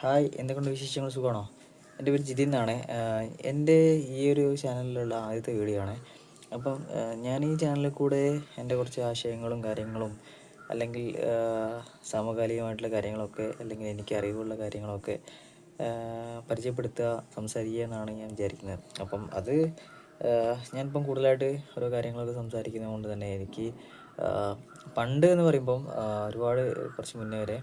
Hi, എന്തൊക്കെയുണ്ട് വിശേഷങ്ങൾ? സുഖമാണോ? എൻ്റെ പേര് ജിതിൻ എന്നാണ്. എൻ്റെ ഈ ഒരു ചാനലിലുള്ള ആദ്യത്തെ വീഡിയോ ആണ്. അപ്പം ഞാൻ ഈ ചാനലിൽ കൂടെ എൻ്റെ കുറച്ച് ആശയങ്ങളും കാര്യങ്ങളും അല്ലെങ്കിൽ സമകാലികമായിട്ടുള്ള കാര്യങ്ങളൊക്കെ അല്ലെങ്കിൽ എനിക്ക് അറിവുള്ള കാര്യങ്ങളൊക്കെ പരിചയപ്പെടുത്തുക, സംസാരിക്കുക എന്നാണ് ഞാൻ വിചാരിക്കുന്നത്. അപ്പം അത് ഞാനിപ്പം കൂടുതലായിട്ട് ഓരോ കാര്യങ്ങളൊക്കെ സംസാരിക്കുന്നത് കൊണ്ട് തന്നെ എനിക്ക് പണ്ട് എന്ന് പറയുമ്പം ഒരുപാട് കുറച്ച് മുന്നേ വരെ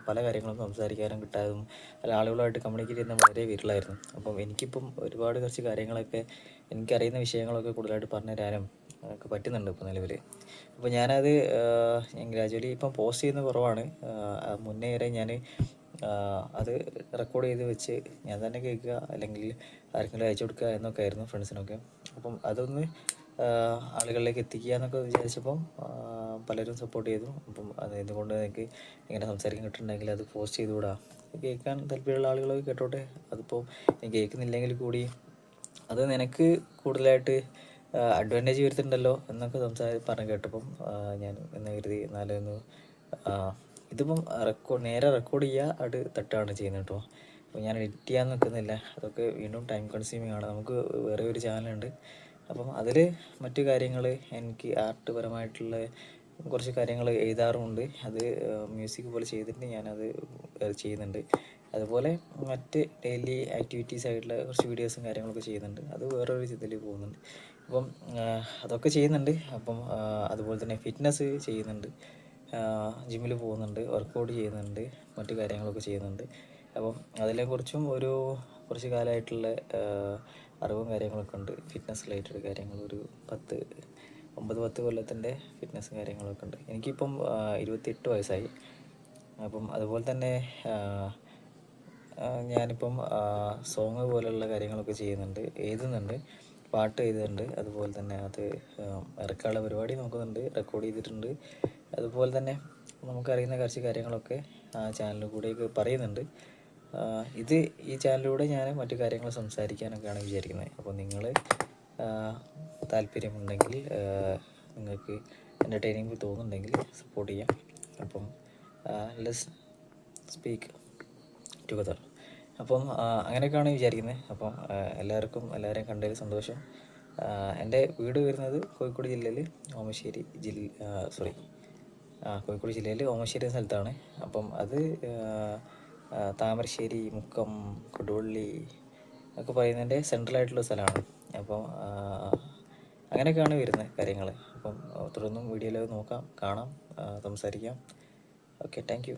പല കാര്യങ്ങളും സംസാരിക്കാനും കിട്ടാനും അല്ല ആളുകളുമായിട്ട് കമ്മ്യൂണിക്കേറ്റ് ചെയ്യുന്ന വളരെ വിരളായിരുന്നു. അപ്പം എനിക്കിപ്പം ഒരുപാട് കുറച്ച് കാര്യങ്ങളൊക്കെ എനിക്കറിയുന്ന വിഷയങ്ങളൊക്കെ കൂടുതലായിട്ട് പറഞ്ഞു തരാനും ഒക്കെ പറ്റുന്നുണ്ട് ഇപ്പോൾ നിലവിൽ. അപ്പോൾ ഞാനത് ഞാൻ ഗ്രാജുവലി ഇപ്പം പോസ്റ്റ് ചെയ്യുന്ന കുറവാണ്. മുന്നേ വരെ ഞാൻ അത് റെക്കോർഡ് ചെയ്ത് വെച്ച് ഞാൻ തന്നെ കേൾക്കുക അല്ലെങ്കിൽ ആർക്കെങ്കിലും അയച്ചു കൊടുക്കുക എന്നൊക്കെ ആയിരുന്നു, ഫ്രണ്ട്സിനൊക്കെ. അപ്പം അതൊന്ന് ആളുകളിലേക്ക് എത്തിക്കുക എന്നൊക്കെ വിചാരിച്ചപ്പം പലരും സപ്പോർട്ട് ചെയ്തു. അപ്പം അത് എന്തുകൊണ്ട് എനിക്ക് ഇങ്ങനെ സംസാരിക്കാൻ കിട്ടുന്നുണ്ടെങ്കിൽ അത് പോസ്റ്റ് ചെയ്തുകൂടാ, കേൾക്കാൻ താല്പര്യമുള്ള ആളുകളൊക്കെ കേട്ടോട്ടെ, അതിപ്പോൾ നീ കേൾക്കുന്നില്ലെങ്കിൽ കൂടി അത് നിനക്ക് കൂടുതലായിട്ട് അഡ്വാൻറ്റേജ് വരുത്തുന്നുണ്ടല്ലോ എന്നൊക്കെ പറഞ്ഞ് കേട്ടപ്പം ഞാൻ എന്ന് കരുതി എന്നാലൊന്ന് ഇതിപ്പം നേരെ റെക്കോർഡ് ചെയ്യുക, അത് തട്ടുകയാണ് ചെയ്യുന്നത് കേട്ടോ. അപ്പോൾ ഞാൻ എഡിറ്റ് ചെയ്യാൻ നിൽക്കുന്നില്ല, അതൊക്കെ വീണ്ടും ടൈം കൺസ്യൂമിങ് ആണ്. നമുക്ക് വേറെ ഒരു ചാനലുണ്ട്, അപ്പം അതിൽ മറ്റു കാര്യങ്ങൾ എനിക്ക് ആർട്ട് പരമായിട്ടുള്ള കുറച്ച് കാര്യങ്ങൾ എഴുതാറുമുണ്ട്. അത് മ്യൂസിക് പോലെ ചെയ്തിട്ട് ഞാനത് ചെയ്യുന്നുണ്ട്. അതുപോലെ മറ്റ് ഡെയിലി ആക്ടിവിറ്റീസ് ആയിട്ടുള്ള കുറച്ച് വീഡിയോസും കാര്യങ്ങളൊക്കെ ചെയ്യുന്നുണ്ട്. അത് വേറൊരു ഇതിൽ പോകുന്നുണ്ട്. അപ്പം അതൊക്കെ ചെയ്യുന്നുണ്ട്. അപ്പം അതുപോലെ തന്നെ ഫിറ്റ്നസ് ചെയ്യുന്നുണ്ട്, ജിമ്മിൽ പോകുന്നുണ്ട്, വർക്കൗട്ട് ചെയ്യുന്നുണ്ട്, മറ്റു കാര്യങ്ങളൊക്കെ ചെയ്യുന്നുണ്ട്. അപ്പം അതിനെക്കുറിച്ചും കുറച്ച് കാലമായിട്ടുള്ള അറിവും കാര്യങ്ങളൊക്കെ ഉണ്ട്. ഫിറ്റ്നസ് റിലേറ്റഡ് കാര്യങ്ങൾ ഒരു 10 കൊല്ലത്തിൻ്റെ ഫിറ്റ്നസ് കാര്യങ്ങളൊക്കെ ഉണ്ട്. എനിക്കിപ്പം 28 വയസ്സായി. അപ്പം അതുപോലെ തന്നെ ഞാനിപ്പം സോങ് പോലെയുള്ള കാര്യങ്ങളൊക്കെ ചെയ്യുന്നുണ്ട്, എഴുതുന്നുണ്ട്, പാട്ട് എഴുതുന്നുണ്ട്. അതുപോലെ തന്നെ അത് ഇറക്കാനുള്ള പരിപാടി നോക്കുന്നുണ്ട്, റെക്കോർഡ് ചെയ്തിട്ടുണ്ട്. അതുപോലെ തന്നെ നമുക്കറിയുന്ന കുറച്ച് കാര്യങ്ങളൊക്കെ ചാനലിൽ കൂടെയൊക്കെ പറയുന്നുണ്ട്. ഈ ചാനലിലൂടെ ഞാൻ മറ്റു കാര്യങ്ങൾ സംസാരിക്കാനൊക്കെയാണ് വിചാരിക്കുന്നത്. അപ്പോൾ നിങ്ങൾ താല്പര്യമുണ്ടെങ്കിൽ, നിങ്ങൾക്ക് എൻ്റർടൈനിങ് തോന്നുന്നുണ്ടെങ്കിൽ സപ്പോർട്ട് ചെയ്യാം. അപ്പം ലെറ്റ്സ് സ്പീക്ക് ടുഗദർ. അപ്പം അങ്ങനെയൊക്കെയാണ് വിചാരിക്കുന്നത്. അപ്പം എല്ലാവരെയും കണ്ടതിൽ സന്തോഷം. എൻ്റെ വീട് വരുന്നത് കോഴിക്കോട് ജില്ലയിൽ കോഴിക്കോട് ജില്ലയിൽ ഓമശ്ശേരി എന്ന സ്ഥലത്താണ്. അപ്പം അത് താമരശ്ശേരി, മുക്കം, കൊടുവള്ളി ഒക്കെ പറയുന്നതിൻ്റെ സെൻട്രലായിട്ടുള്ള സ്ഥലമാണ്. അപ്പം അങ്ങനെയൊക്കെയാണ് വരുന്നത് കാര്യങ്ങൾ. അപ്പം തുടർന്നും വീഡിയോയിൽ നോക്കാം, കാണാം, സംസാരിക്കാം. Okay, thank you.